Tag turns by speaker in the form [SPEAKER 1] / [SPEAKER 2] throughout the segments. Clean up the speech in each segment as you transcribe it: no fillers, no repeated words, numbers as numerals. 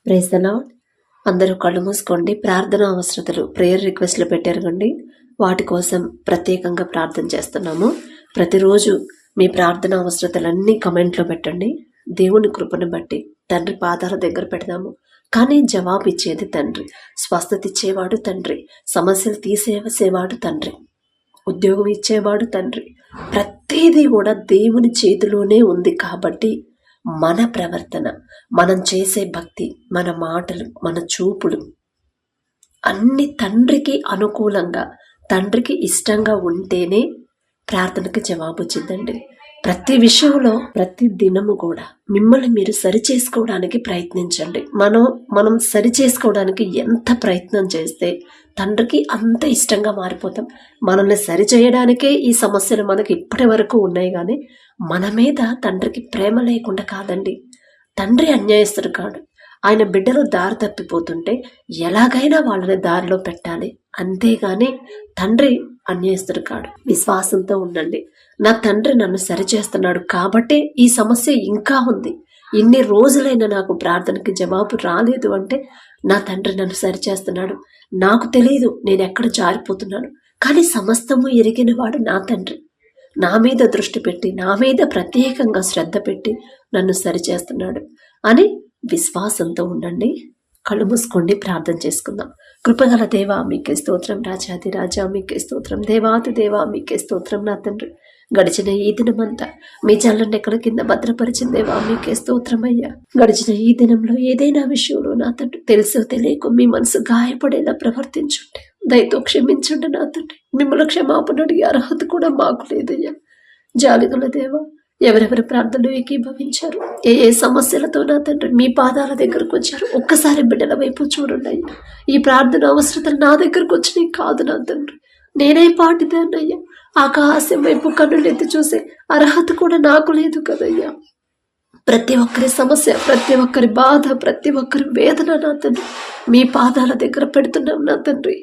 [SPEAKER 1] Praise the lord. అందరూ కళ్ళు మూసుకోండి. ప్రార్థన అవసరతలు, ప్రేయర్ రిక్వెస్ట్లు పెట్టారు కండి. వాటి కోసం ప్రత్యేకంగా ప్రార్థన చేస్తున్నాము. ప్రతిరోజు మీ ప్రార్థన అవసరతలన్నీ కమెంట్లో పెట్టండి. దేవుని కృపను బట్టి తండ్రి పాదాల దగ్గర పెడదాము. కానీ జవాబు ఇచ్చేది తండ్రి, స్వస్థత ఇచ్చేవాడు తండ్రి, సమస్యలు తీసేసేవాడు తండ్రి, ఉద్యోగం ఇచ్చేవాడు తండ్రి. ప్రతిదీ కూడా దేవుని చేతిలోనే ఉంది. కాబట్టి మన ప్రవర్తన, మనం చేసే భక్తి, మన మాటలు, మన చూపులు అన్ని తండ్రికి అనుకూలంగా, తండ్రికి ఇష్టంగా ఉంటేనే ప్రార్థనకు జవాబు వచ్చిందండి. ప్రతి విషయంలో ప్రతి దినము కూడా మిమ్మల్ని మీరు సరి చేసుకోవడానికి ప్రయత్నించండి. మనం సరి చేసుకోవడానికి ఎంత ప్రయత్నం చేస్తే తండ్రికి అంత ఇష్టంగా మారిపోతాం. మనల్ని సరి చేయడానికే ఈ సమస్యలు మనకి ఇప్పటి వరకు ఉన్నాయి. కానీ మన మీద తండ్రికి ప్రేమ లేకుండా కాదండి. తండ్రి అన్యాయస్తుడు కాడు. ఆయన బిడ్డలు దారి తప్పిపోతుంటే ఎలాగైనా వాళ్ళని దారిలో పెట్టాలి. అంతేగాని తండ్రి అన్యాయస్తుడు కాడు. విశ్వాసంతో ఉండండి. నా తండ్రి నన్ను సరిచేస్తున్నాడు కాబట్టి ఈ సమస్య ఇంకా ఉంది. ఇన్ని రోజులైనా నాకు ప్రార్థనకి జవాబు రాలేదు అంటే నా తండ్రి నన్ను సరిచేస్తున్నాడు. నాకు తెలియదు నేను ఎక్కడ జారిపోతున్నాను, కానీ సమస్తము ఎరిగిన వాడు నా తండ్రి. నా మీద దృష్టి పెట్టి, నా మీద ప్రత్యేకంగా శ్రద్ధ పెట్టి నన్ను సరిచేస్తున్నాడు అని విశ్వాసంతో ఉండండి. కళ్ళు మూసుకోండి, ప్రార్థన చేసుకుందాం. కృపగల దేవా మీకే స్తోత్రం, రాజాది రాజా మీకే స్తోత్రం, దేవాది దేవా మీకే స్తోత్రం. నా తండ్రి, గడిచిన ఈ దినమంతా మీ చల్లని ఎక్కడ కింద భద్రపరిచిన దేవా మీకే స్తోత్రం అయ్యా. గడిచిన ఈ దినంలో ఏదైనా విషయంలో నా తండ్రి తెలుసో తెలియకు మీ మనసు గాయపడేలా ప్రవర్తించుంటే దయతో క్షమించండి నా తండ్రి. మిమ్మల్ని క్షమాపణ అడిగే అర్హత కూడా మాకు లేదయ్యా. జాలిగల దేవా, ఎవరెవరి ప్రార్థనలు ఏకీభవించారు, ఏ ఏ సమస్యలతో నా తండ్రి మీ పాదాల దగ్గరకు వచ్చారు, ఒక్కసారి బిడ్డల వైపు చూడండి అయ్యా. ఈ ప్రార్థన అవసరతలు నా దగ్గరకు వచ్చినాయి కాదు నా తండ్రి, నేనే పాటిదాన్నయ్యా. ఆకాశం వైపు కన్నులు ఎత్తి చూసే అర్హత కూడా నాకు లేదు కదయ్యా. ప్రతి ఒక్కరి సమస్య, ప్రతి ఒక్కరి బాధ, ప్రతి ఒక్కరి వేదన నా తండ్రి మీ పాదాల దగ్గర పెడుతున్నాం నా తండ్రి.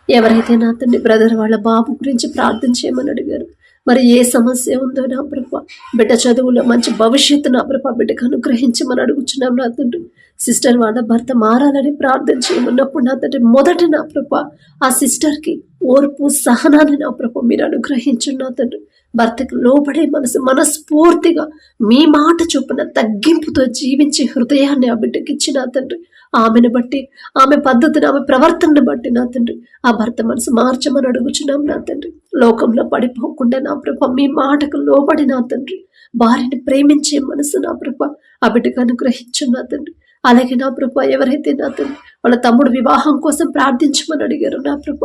[SPEAKER 1] ఎవరైతే నా తండ్రి బ్రదర్ వాళ్ళ బాబు గురించి ప్రార్థన చేయమని అడిగారు, మరి ఏ సమస్య ఉందో నా ప్రభా, బిడ్డ చదువులో మంచి భవిష్యత్తు నా ప్రభా బిడ్డకు అనుగ్రహించమని అడుగుచున్నాం నా తండ్రి. సిస్టర్ వాళ్ళ భర్త మారాలని ప్రార్థన చేయమన్నప్పుడు నా తండ్రి మొదట నా ప్రభా ఆ సిస్టర్కి ఓర్పు, సహనాన్ని నా ప్రభా మీరు అనుగ్రహించు నా తండ్రి. భర్తకు లోబడే మనసు, మనస్ఫూర్తిగా మీ మాట చొప్పున తగ్గింపుతో జీవించే హృదయాన్ని ఆ బిడ్డకి ఇచ్చి నా తండ్రి, ఆమెను బట్టి, ఆమె పద్ధతిని, ఆమె ప్రవర్తనను బట్టి నా తండ్రి ఆ భర్త మనసు మార్చమని అడుగుచున్నాం నా తండ్రి. లోకంలో పడిపోకుండా నా ప్రభ మీ మాటకు లోబడి నా తండ్రి భార్యని ప్రేమించే మనసు నా ప్రభ ఆ బిడ్డకు అనుగ్రహించు నా తండ్రి. అలాగే నా ప్రభ ఎవరైతే నా తండ్రి వాళ్ళ తమ్ముడు వివాహం కోసం ప్రార్థించమని అడిగారు నా ప్రభ,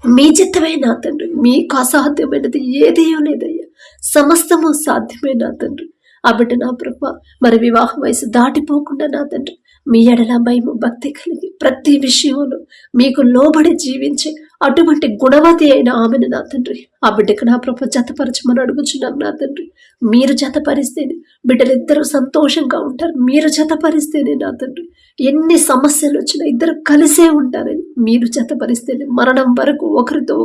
[SPEAKER 1] మీ చిత్తమే నా తండ్రి, మీకు అసాధ్యమైనది ఏదేయో లేదయ్యా, సమస్తము సాధ్యమే నా తండ్రి. ఆ బిడ్డ నా ప్రభ మరి వివాహ వయసు దాటిపోకుండా నా తండ్రి మీ ఎడల భయము, భక్తి కలిగి ప్రతి విషయంలో మీకు లోబడి జీవించే అటువంటి గుణవతి అయిన ఆమెను నా తండ్రి ఆ బిడ్డకు నా ప్రభ జతపరచమని అడుగుచున్నాం నా తండ్రి. మీరు జతపరిస్తేనే బిడ్డలిద్దరూ సంతోషంగా ఉంటారు. మీరు జతపరిస్తేనే నా తండ్రి ఎన్ని సమస్యలు వచ్చినా ఇద్దరు కలిసే ఉంటారని మీరు జతపరిస్తేనే మరణం వరకు ఒకరితో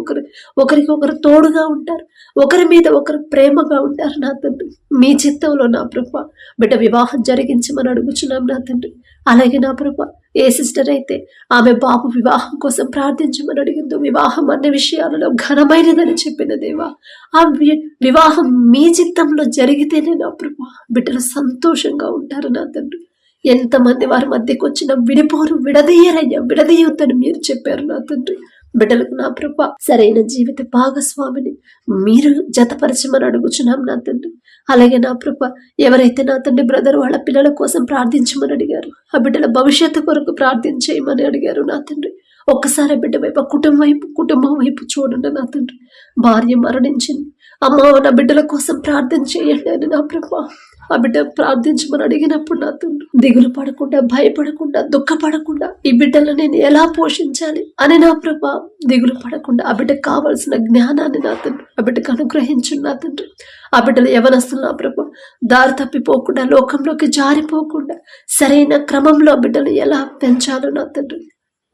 [SPEAKER 1] ఒకరికొకరు తోడుగా ఉంటారు, ఒకరి మీద ఒకరు ప్రేమగా ఉంటారు నా తండ్రి. మీ చిత్తంలో నా ప్రభ బిడ్డ వివాహం జరిగించమని అడుగుచున్నాం నా తండ్రి. అలాగే నా ప్రభ ఏ సిస్టర్ అయితే ఆమె బాబు వివాహం కోసం ప్రార్థించమని అడిగిందో, వివాహం అన్ని విషయాలలో ఘనమైనదని చెప్పిన దేవా, ఆ వివాహం మీ చిత్తంలో జరిగితేనే నా ప్రభ బిడ్డలు సంతోషంగా ఉంటారు నా తండ్రి. ఎంతమంది వారి మధ్యకు వచ్చిన విడిపోరు, విడదీయరయ్యా, విడదీయొద్దని మీరు చెప్పారు నా తండ్రి. బిడ్డలకు నా ప్రభ సరైన జీవిత భాగస్వామిని మీరు జతపరచమని అడుగుచున్నాం నా తండ్రి. అలాగే నా ప్రభ ఎవరైతే నా తండ్రి బ్రదర్ వాళ్ళ పిల్లల కోసం ప్రార్థించమని అడిగారు, ఆ బిడ్డల భవిష్యత్తు కొరకు ప్రార్థించేయమని అడిగారు నా తండ్రి. ఒక్కసారి బిడ్డ వైపు, కుటుంబం వైపు చూడండి నా తండ్రి. భార్య మరణించింది, అమ్మ నా బిడ్డల కోసం ప్రార్థన చేయండి అని నా ప్రభ ఆ బిడ్డ ప్రార్థించమని అడిగినప్పుడు నా తండ్రి దిగులు పడకుండా, భయపడకుండా, దుఃఖపడకుండా ఈ బిడ్డలను నేను ఎలా పోషించాలి అని నా ప్రభ దిగులు పడకుండా ఆ బిడ్డకు కావాల్సిన జ్ఞానాన్ని నా తండ్రి ఆ బిడ్డకు అనుగ్రహించు నా తండ్రి. ఆ బిడ్డలు యవనస్తులు నా ప్రభ దారి తప్పిపోకుండా, లోకంలోకి జారిపోకుండా సరైన క్రమంలో ఆ బిడ్డలు ఎలా పెంచాలో నా తండ్రి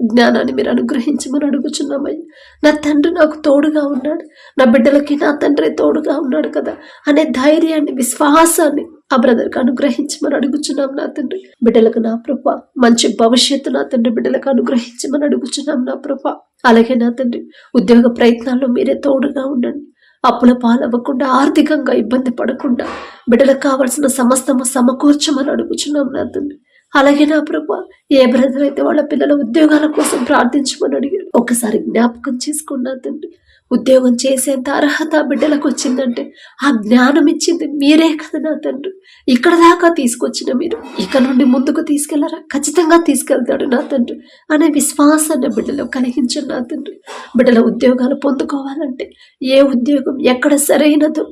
[SPEAKER 1] జ్ఞానాన్ని మీరు అనుగ్రహించమని అడుగుచున్నామయ్యా. నా తండ్రి నాకు తోడుగా ఉన్నాడు, నా బిడ్డలకి నా తండ్రి తోడుగా ఉన్నాడు కదా అనే ధైర్యాన్ని, విశ్వాసాన్ని ఆ బ్రదర్కి అనుగ్రహించమని అడుగుచున్నాం నా తండ్రి. బిడ్డలకు నా ప్రభా మంచి భవిష్యత్తు నా తండ్రి బిడ్డలకు అనుగ్రహించమని అడుగుచున్నాం నా ప్రభా. అలాగే నా తండ్రి ఉద్యోగ ప్రయత్నాల్లో మీరే తోడుగా ఉండండి. అప్పుల పాలవ్వకుండా, ఆర్థికంగా ఇబ్బంది పడకుండా బిడ్డలకు కావాల్సిన సమస్తము సమకూర్చమని అడుగుచున్నాం నా తండ్రి. అలాగే నా ప్రభా ఏ బ్రదర్ అయితే వాళ్ళ పిల్లల ఉద్యోగాల కోసం ప్రార్థించమని అడిగాడు, ఒక్కసారి జ్ఞాపకం చేసుకున్నా తండ్రి. ఉద్యోగం చేసేంత అర్హత బిడ్డలకు వచ్చిందంటే ఆ జ్ఞానం ఇచ్చింది మీరే కదా నా తండ్రి. ఇక్కడ దాకా తీసుకొచ్చిన మీరు ఇక నుండి ముందుకు తీసుకెళ్లారా? ఖచ్చితంగా తీసుకెళ్తాడు నా తండ్రి అనే విశ్వాసాన్ని బిడ్డలో కలిగించండి నా తండ్రి. బిడ్డల ఉద్యోగాలు పొందుకోవాలంటే ఏ ఉద్యోగం ఎక్కడ సరైనదో,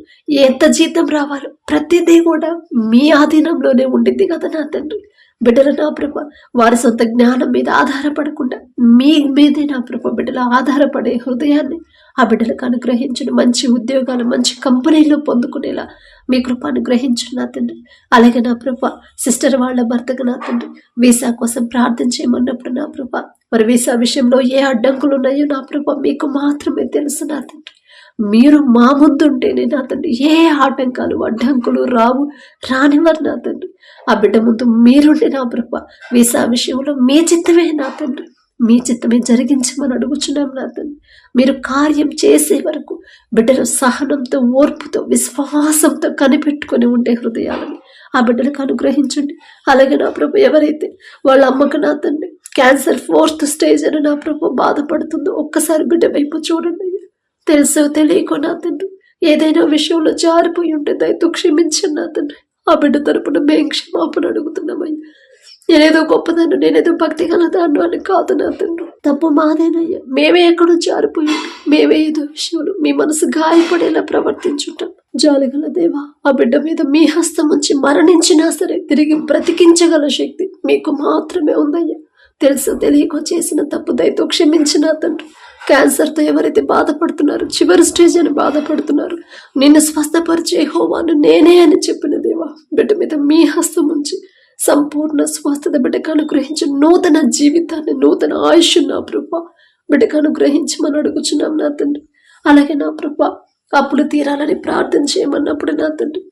[SPEAKER 1] ఎంత జీతం రావాలో ప్రతిదీ కూడా మీ ఆధీనంలోనే ఉండింది కదా నా తండ్రి. బిడ్డల నా ప్రభ వారి సొంత జ్ఞానం మీద ఆధారపడకుండా మీ మీదే నా ప్రభ బిడ్డలు ఆధారపడే హృదయాన్ని ఆ బిడ్డలకు అనుగ్రహించండి. మంచి ఉద్యోగాలు మంచి కంపెనీలో పొందుకునేలా మీ కృప అనుగ్రహించండి నా తండ్రి. అలాగే నా ప్రభ సిస్టర్ వాళ్ళ భర్తకు నా తండ్రి వీసా కోసం ప్రార్థన చేయమన్నప్పుడు నా ప్రభ మరి వీసా విషయంలో ఏ అడ్డంకులు ఉన్నాయో నా ప్రభ మీకు మాత్రమే తెలుసు నా తండ్రి. మీరు మా ముందుంటేనే నా తండ్రి ఏ ఆటంకాలు అడ్డంకులు రానివ్వరు నా తండ్రి. ఆ బిడ్డ ముందు మీరుండే నా ప్రభ వీసా విషయంలో మీ చిత్తమే నా తండ్రి, మీ చిత్తమే జరిగించమని అడుగుచున్నాం నా తండ్రి. మీరు కార్యం చేసే వరకు బిడ్డలు సహనంతో, ఓర్పుతో, విశ్వాసంతో కనిపెట్టుకొని ఉండే హృదయాలని ఆ బిడ్డలకు అనుగ్రహించండి. అలాగే నా ప్రభు ఎవరైతే వాళ్ళ అమ్మకు నా తండ్రి క్యాన్సర్ 4th స్టేజ్ అని నా ప్రభు బాధపడుతుందో ఒక్కసారి బిడ్డ వైపు చూడండి. తెలుసో తెలియకో నా తండ్రి ఏదైనా విషయంలో జారిపోయి ఉంటే దయతో క్షమించండి నా తండ్రి. ఆ బిడ్డ తరపున మేము క్షమాపణ అడుగుతున్నామయ్యా. నేనేదో గొప్పదాన్ని, నేనేదో భక్తి గలదాన్ని అని కాదు నా తండ్రి. తప్పు మాదేనయ్యా. మేమే ఎక్కడో జారిపోయి ఉంటాం. మేమే ఏదో విషయంలో మీ మనసు గాయపడేలా ప్రవర్తించుంటాం. జాలిగల దేవా ఆ బిడ్డ మీద మీ హస్తం ఉంచి మరణించినా సరే తిరిగి బ్రతికించగల శక్తి మీకు మాత్రమే ఉందయ్యా. తెలుసు తెలియకో చేసిన తప్పు దయతో క్షమించిన తండ్రి. క్యాన్సర్తో ఎవరైతే బాధపడుతున్నారు, చివరి స్టేజ్ అని బాధపడుతున్నారు, నిన్ను స్వస్థపరిచే యెహోవాను నేనే అని చెప్పిన దేవా బిడ్డ మీద మీ హస్తం ఉంచి సంపూర్ణ స్వస్థత బిడ్డకు అనుగ్రహించి నూతన జీవితాన్ని, నూతన ఆయుష్ నా ప్రభా బిడ్డకు అనుగ్రహించమని అడుగుచున్నాం నా తండ్రి. అలాగే నా ప్రభా అప్పులు తీరాలని ప్రార్థన చేయమన్నప్పుడు నా తండ్రి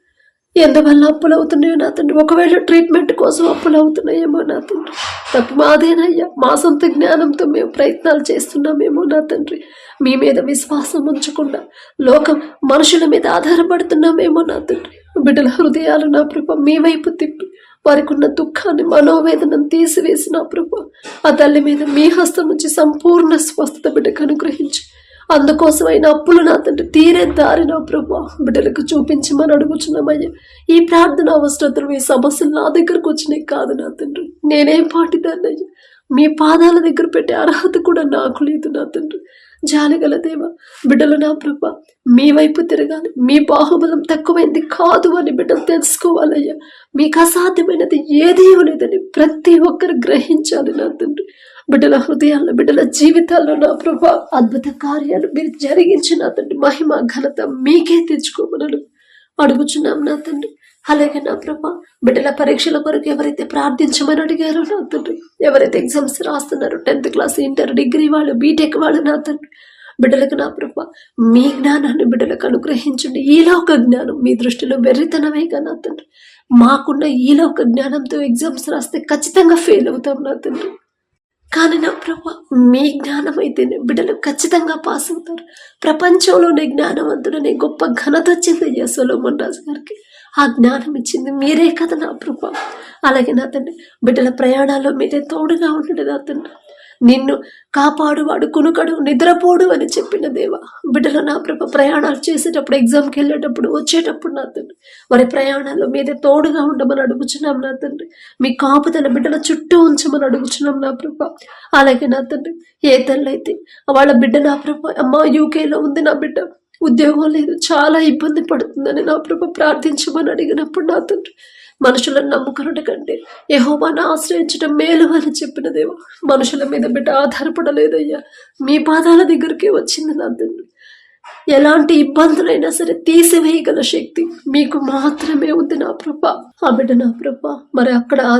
[SPEAKER 1] ఎందువల్ల అప్పులు అవుతున్నాయో నా తండ్రి, ఒకవేళ ట్రీట్మెంట్ కోసం అప్పులు అవుతున్నాయేమో నా తండ్రి, తప్పు మాదేనయ్యా. మా సొంత జ్ఞానంతో మేము ప్రయత్నాలు చేస్తున్నామేమో నా తండ్రి. మీ మీద విశ్వాసం ఉంచకుండా లోకం మనుషుల మీద ఆధారపడుతున్నామేమో నా తండ్రి. బిడ్డల హృదయాలు నా ప్రభ మీ వైపు తిప్పి వారికి ఉన్న దుఃఖాన్ని, మనోవేదనను తీసివేసి నా ప్రభ ఆ తల్లి మీద మీ హస్తం నుంచి సంపూర్ణ స్వస్థత బిడ్డకు అనుగ్రహించి అందుకోసమైన అప్పులు నా తండ్రి తీరే దారి నా ప్రభా బిడ్డలకు చూపించమని అడుగుచున్నామయ్యా. ఈ ప్రార్థన అవసరతలు, ఈ సమస్యలు నా దగ్గరకు వచ్చినాయి కాదు నా తండ్రి. నేనేం పాటిదాన్నయ్యా. మీ పాదాల దగ్గర పెట్టే అర్హత కూడా నాకు లేదు నా తండ్రి. జాలిగల దేవ బిడ్డలు నా ప్రభా మీ వైపు తిరగాలి. మీ బాహుబలం తక్కువైంది కాదు అని బిడ్డలు తెలుసుకోవాలయ్యా. మీకు అసాధ్యమైనది ఏదీ లేదని ప్రతి ఒక్కరు గ్రహించాలి నా తండ్రి. బిడ్డల హృదయాల్లో, బిడ్డల జీవితాల్లో నా ప్రభా అద్భుత కార్యాలు మీరు జరిగించిన తండ్రి మహిమ ఘనత మీకే తెచ్చుకోమని అడుగుచున్నాం నా తండ్రి. అలాగే నా ప్రభా బిడ్డల పరీక్షల కొరకు ఎవరైతే ప్రార్థించమని అడిగారో నా తండ్రి, ఎవరైతే ఎగ్జామ్స్ రాస్తున్నారు 10th క్లాస్, ఇంటర్, డిగ్రీ వాళ్ళు, బీటెక్ వాళ్ళు నా తండ్రి బిడ్డలకు నా ప్రభా మీ జ్ఞానాన్ని బిడ్డలకు అనుగ్రహించండి. ఈలోక జ్ఞానం మీ దృష్టిలో వెర్రితనమేగా నా తండ్రి. మాకున్న ఈలోక జ్ఞానంతో ఎగ్జామ్స్ రాస్తే ఖచ్చితంగా ఫెయిల్ అవుతాం నా తండ్రి. కానీ నా ప్రభా మీ జ్ఞానం అయితేనే బిడ్డలు ఖచ్చితంగా పాస్ అవుతారు. ప్రపంచంలోనే జ్ఞానవంతుడనే గొప్ప ఘనత వచ్చింది సొలొమోన్ రాజు గారికి. ఆ జ్ఞానం ఇచ్చింది మీరే కదా నా ప్రభా. అలాగే నా తండ్రి బిడ్డల ప్రయాణాల్లో మీరే తోడుగా ఉండడు నా తండ్రి. నిన్ను కాపాడువాడు కునుకడు నిద్రపోడు అని చెప్పిన దేవా బిడ్డలు నా ప్రభ ప్రయాణాలు చేసేటప్పుడు, ఎగ్జామ్కి వెళ్ళేటప్పుడు, వచ్చేటప్పుడు నా తండ్రి వారి ప్రయాణాల్లో మీదే తోడుగా ఉండమని అడుగుచున్నాం నా తండ్రి. మీ కాపుదల బిడ్డల చుట్టూ ఉంచమని అడుగుచున్నాం నా ప్రభ. అలాగే నా తండ్రి ఏ తల్లి అయితే వాళ్ళ బిడ్డ నా ప్రభ అమ్మ యూకేలో ఉంది, నా బిడ్డ ఉద్యోగం లేదు, చాలా ఇబ్బంది పడుతుందని నా ప్రభ ప్రార్థించమని అడిగినప్పుడు నా తండ్రి మనుషులను నమ్ముకున్నట కంటే యెహోవాను ఆశ్రయించడం మేలు అని చెప్పిన దేవా మనుషుల మీద బిడ్డ ఆధారపడలేదయ్యా. మీ పాదాల దగ్గరికి వచ్చింది నా తండ్రి. ఎలాంటి ఇబ్బందులైనా సరే తీసివేయగల శక్తి మీకు మాత్రమే ఉంది నా ప్రభా. ఆ బిడ్డ నా ప్రభా మరి అక్కడ ఆ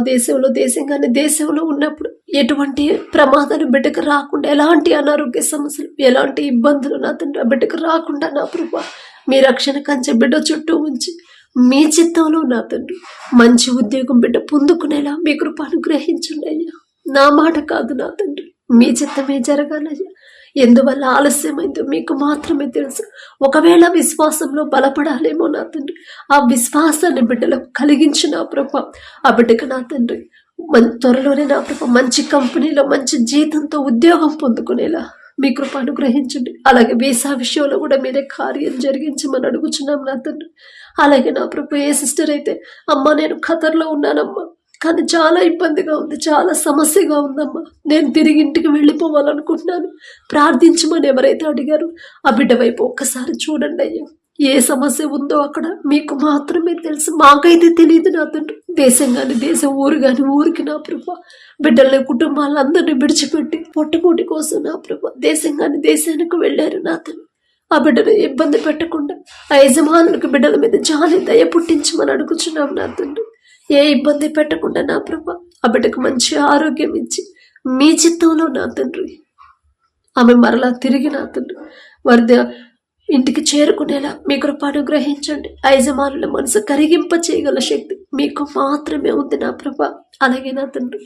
[SPEAKER 1] దేశంగానే దేశంలో ఉన్నప్పుడు ఎటువంటి ప్రమాదాలు బిడ్డకు రాకుండా, ఎలాంటి అనారోగ్య సమస్యలు, ఎలాంటి ఇబ్బందులు నా తండ్రి ఆ బిడ్డకు రాకుండా నా ప్రభా మీ రక్షణ కంచె బిడ్డ చుట్టూ ఉంచి మీ చిత్తంలో నా తండ్రి మంచి ఉద్యోగం బిడ్డ పొందుకునేలా మీ కృప అనుగ్రహించండి అయ్యా. నా మాట కాదు నా తండ్రి, మీ చిత్తమే జరగాలయ్యా. ఎందువల్ల ఆలస్యమైందో మీకు మాత్రమే తెలుసు. ఒకవేళ విశ్వాసంలో బలపడాలేమో నా తండ్రి, ఆ విశ్వాసాన్ని బిడ్డలో కలిగించిన ప్రభా, ఆ బిడ్డకు నా తండ్రి త్వరలోనే నా ప్రభా మంచి కంపెనీలో మంచి జీతంతో ఉద్యోగం పొందుకునేలా మీ కృప అనుగ్రహించండి. అలాగే వీసా విషయంలో కూడా మీరే కార్యం జరిగించమని అడుగుచున్నాం నా తండ్రి. అలాగే నా ప్రభు ఏ సిస్టర్ అయితే అమ్మ నేను ఖతర్లో ఉన్నానమ్మా, కానీ చాలా ఇబ్బందిగా ఉంది, చాలా సమస్యగా ఉందమ్మా, నేను తిరిగి ఇంటికి వెళ్ళిపోవాలనుకుంటున్నాను, ప్రార్థించమని ఎవరైతే అడిగారో ఆ బిడ్డ వైపు ఒక్కసారి చూడండి అయ్యా. ఏ సమస్య ఉందో అక్కడ మీకు మాత్రమే తెలుసు, మాకైతే తెలియదు నా తండ్రి. దేశం కానీ దేశం, ఊరు కానీ ఊరికి నా ప్రభు బిడ్డల్ని కుటుంబాలందరినీ విడిచిపెట్టి పొట్టకూటి కోసం నా ప్రభు దేశం కానీ దేశానికి వెళ్ళారు నా తండ్రి. ఆ బిడ్డను ఇబ్బంది పెట్టకుండా ఆ యజమానులకు బిడ్డల మీద జాలి దయ పుట్టించమని అడుగుచున్నాం నా తండ్రి. ఏ ఇబ్బంది పెట్టకుండా నా ప్రభు ఆ బిడ్డకు మంచి ఆరోగ్యం ఇచ్చి మీ చిత్తంలో నా తండ్రి ఆమె మరలా తిరిగి నా తండ్రి వారి ఇంటికి చేరుకునేలా మీ కృప అనుగ్రహించండి. ఆ యజమానుల మనసు కరిగింప చేయగల శక్తి మీకు మాత్రమే ఉంది నా ప్రభా. అలాగే నా తండ్రి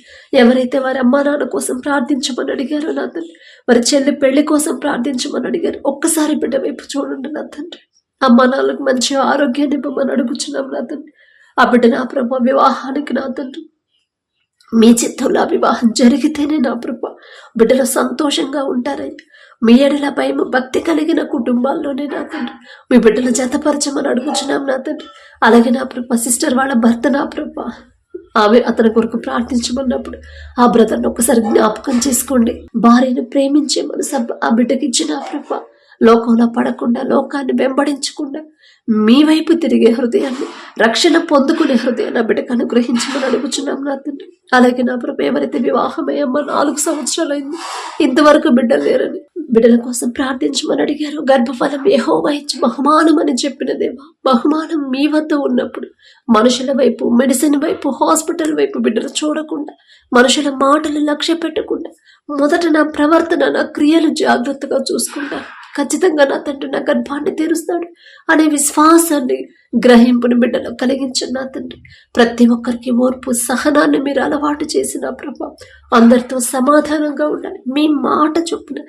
[SPEAKER 1] ఎవరైతే వారి అమ్మా నాన్న కోసం ప్రార్థించమని అడిగారో నా తండ్రి, వారి చెల్లి పెళ్లి కోసం ప్రార్థించమని అడిగారు, ఒక్కసారి బిడ్డ వైపు చూడండి నా తండ్రి. అమ్మా నాన్నలకు మంచి ఆరోగ్యాన్ని ఇవ్వమని అడుగుచున్నాం నా తండ్రి. ఆ బిడ్డ నా ప్రభా వివాహానికి నా తండ్రి మీ చిత్తంలో వివాహం జరిగితేనే నా ప్రభా బిడ్డలు సంతోషంగా ఉంటారయ్యా. మీ ఎడల భయం భక్తి కలిగిన కుటుంబాల్లోనే నా తండ్రి మీ బిడ్డలు జతపరచమని అడుగుచున్నాం నా తండ్రి. అలాగే నా ప్రభా సిస్టర్ వాళ్ళ భర్త నా ప్రభా ఆమె అతని కొరకు ప్రార్థించమన్నప్పుడు ఆ బ్రదర్ని ఒకసారి జ్ఞాపకం చేసుకోండి. భార్యను ప్రేమించే మనసు ఆ బిడ్డకి ఇచ్చిన ప్రభా, లోకంలో పడకుండా లోకాన్ని వెంబడించకుండా మీ వైపు తిరిగే హృదయాన్ని, రక్షణ పొందుకునే హృదయాన్ని ఆ బిడ్డకు అనుగ్రహించమని అడుగుచున్నాం నా తండ్రి. అలాగే నా ప్రభు ఎవరైతే వివాహమయ్యమ్మ 4 సంవత్సరాలైంది ఇంతవరకు బిడ్డలు లేరని బిడ్డల కోసం ప్రార్థించమని అడిగారు, గర్భఫలం యెహోవా ఇచ్చి బహుమానం అని చెప్పిన దేవా, బహుమానం మీ వద్ద ఉన్నప్పుడు మనుషుల వైపు, మెడిసిన్ వైపు, హాస్పిటల్ వైపు బిడ్డలు చూడకుండా, మనుషుల మాటలు లక్ష్య పెట్టకుండా మొదట నా ప్రవర్తన, నా క్రియలు జాగ్రత్తగా చూసుకుంటా ఖచ్చితంగా నా తండ్రి నా గర్భాన్ని తెరుస్తాడు అనే విశ్వాసాన్ని, గ్రహింపుని బిడ్డలో కలిగించండి నా తండ్రి. ప్రతి ఒక్కరికి ఓర్పు, సహనాన్ని మీరు అలవాటు చేసిన ప్రభా, అందరితో సమాధానంగా ఉండాలి, మీ మాట చొప్పున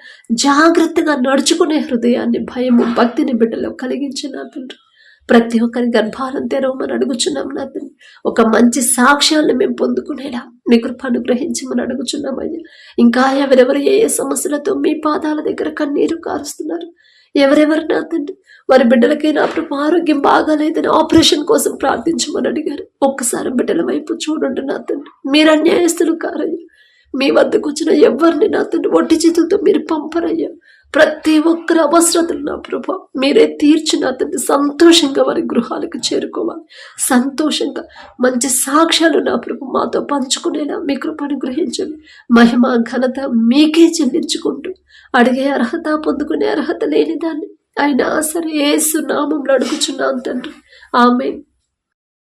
[SPEAKER 1] జాగ్రత్తగా నడుచుకునే హృదయాన్ని, భయము, భక్తిని బిడ్డలో కలిగించిన నా తండ్రి. ప్రతి ఒక్కరి గర్భాలను తెరవమని అడుగుచున్నాం నా తండ్రి. ఒక మంచి సాక్ష్యాన్ని మేము పొందుకునేలా నీ కృప అనుగ్రహించమని అడుగుచున్నామయ్యా. ఇంకా ఎవరెవరు ఏ సమస్యలతో మీ పాదాల దగ్గర కన్నీరు కారుస్తున్నారు, ఎవరెవరు నా తండ్రి వారి బిడ్డలకి నా ప్రభు ఆరోగ్యం బాగాలేదని ఆపరేషన్ కోసం ప్రార్థించమని అడిగారు, ఒక్కసారి బిడ్డల వైపు చూడండి నా తండ్రి. మీరు అన్యాయస్తులు కారయ్యా. మీ వద్దకు వచ్చిన ఎవరిని నా తండ్రి ఒట్టి చేతులతో మీరు పంపరయ్యా. ప్రతి ఒక్కరి అవసరతలు నా ప్రభా మీరే తీర్చి నా తండ్రి సంతోషంగా వారి గృహాలకు చేరుకోవాలి. సంతోషంగా మంచి సాక్ష్యాలు నా ప్రభు మాతో పంచుకునేలా మీ కృప అనుగ్రహించండి. మహిమ ఘనత మీకే చెల్లించుకుంటూ అడిగే అర్హత, పొందుకునే అర్హత లేని దాన్ని అయినా సరే యేసు నామంలో అడుగుచున్నాను తండ్రి. ఆమేన్.